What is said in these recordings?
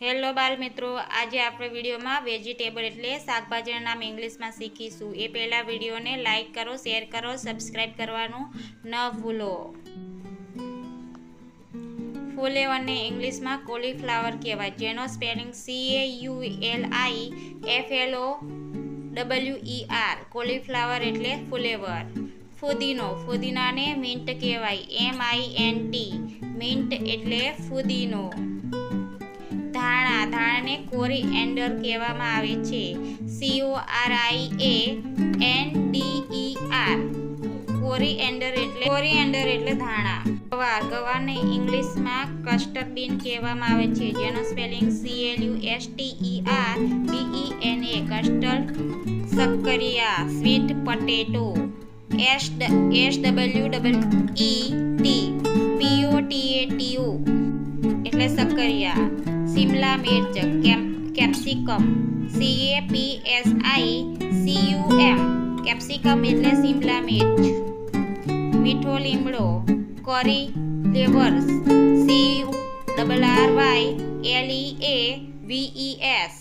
Hello બાલ મિત્રો, આજે આપણે વિડીયોમાં વેજીટેબલ એટલે શાકભાજીના નામ ઇંગ્લિશમાં શીખીશું. એ પહેલાં વિડીયોને લાઇક કરો, શેર કરો, સબસ્ક્રાઈબ કરવાનું ન ભૂલો. ફૂલેવરને ઇંગ્લિશમાં કોલીફ્લાવર કહેવાય, જેનો સ્પેલિંગ CAULIFLOWER. કોલીફ્લાવર એટલે ફૂલેવર. ફુદીનાને મિન્ટ કહેવાય, MINT. મિન્ટ એટલે ફુદીનો. ધાણાને કોરીએન્ડર કહેવામાં આવે છે, CORIANDER. કોરીએન્ડર એટલે ધાણા. ગવારને ઇંગ્લિશમાં કસ્ટર્ડ બીન કહેવામાં આવે છે, જેનો સ્પેલિંગ CLUSTERBENA. કસ્ટર્ડ. શક્કરિયા સ્વીટ પોટેટો, SWEET POTATO એટલે શક્કરિયા. શિમલા મિર્ચ કેપ્સિકમ, CAPSICUM. કેપ્સિકમ એટલે શિમલા મિર્ચ. મીઠો લીમડો કરી લેવર્સ, CORRYLEAVES.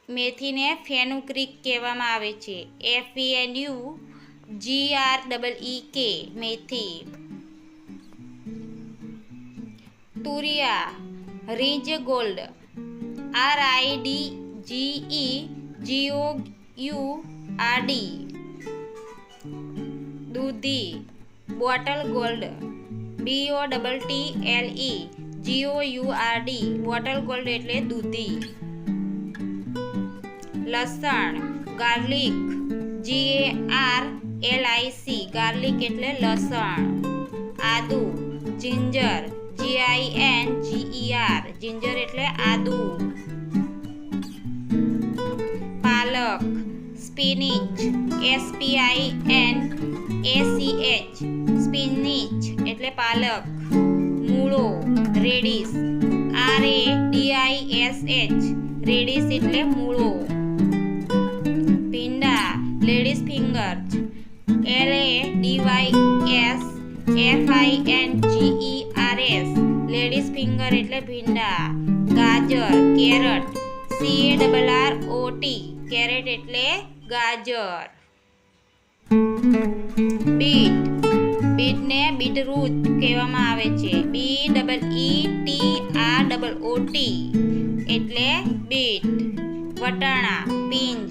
મેથીને ફેનુગ્રીક કહેવામાં આવે છે, FENUGREEK. મેથી. તુરિયા રીજ ગોલ્ડ, RIDGEGOURD. દૂધી bottle gold, BOTTLE GOURD. Bottle gold એટલે દૂધી. લસણ ગાર્લિક, GARLIC. ગાર્લિક એટલે લસણ. આદુ જિંજર, GINGER. જિંજર એટલે આદુ. પાલક સ્પિનિચ, SPINACH. સ્પિનિચ એટલે પાલક. મૂળો રેડિશ, RADISH. રેડિશ એટલે મૂળો. ભીંડા ladies finger, LADYSFINGERS. Ladies finger એટલે ભીંડા. ગાજર કેરટ, CARROT. કેરેટ એટલે ગાજર. બીટને બીટરૂટ કહેવામાં આવે છે, BEETROOT એટલે બીટ. વટાણા પીંજ,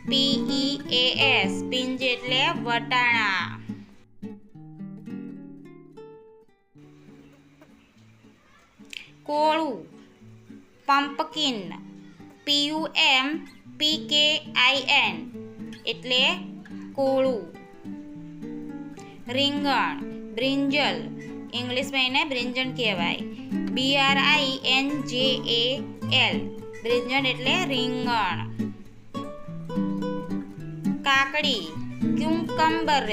PEAS. પીંજ એટલે વટાણા. કોળું પમ્પકિન, PUMPKIN એટલે કોળું. રીંગણ બ્રિંજલ, ઇંગ્લિશમાં એને બ્રિંજણ કહેવાય, BRINJAL. બ્રિંજણ એટલે રીંગણ. કાકડી ક્યુકમ્બર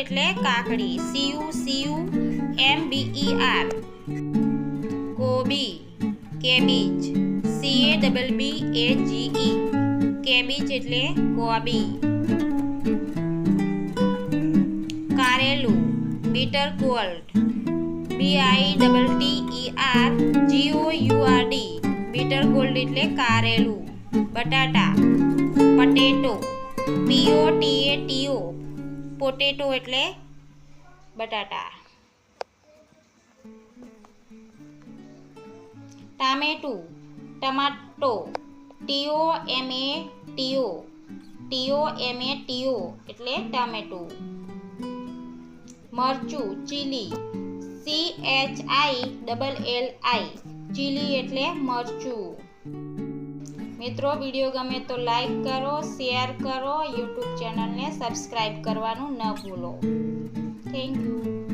એટલે કાકડી, CUCUMBER. કોબી કેબીજ, CABBAGE. કેબીજ એટલે કોબી. કારેલું bitter gourd, BITTERGOURD. Bitter gourd એટલે કારેલું. બટાટા પટેટો, POTATO. પોટેટો એટલે બટાટા. ટામેટું ટમાટો, TOMATO એટલે ટામેટું. મરચું ચીલી, CHILLI. ચીલી એટલે મરચું. મિત્રો, વિડીયો ગમે તો લાઈક કરો, શેર કરો, યુટ્યુબ ચેનલને સબસ્ક્રાઈબ કરવાનું ન ભૂલો. Thank you.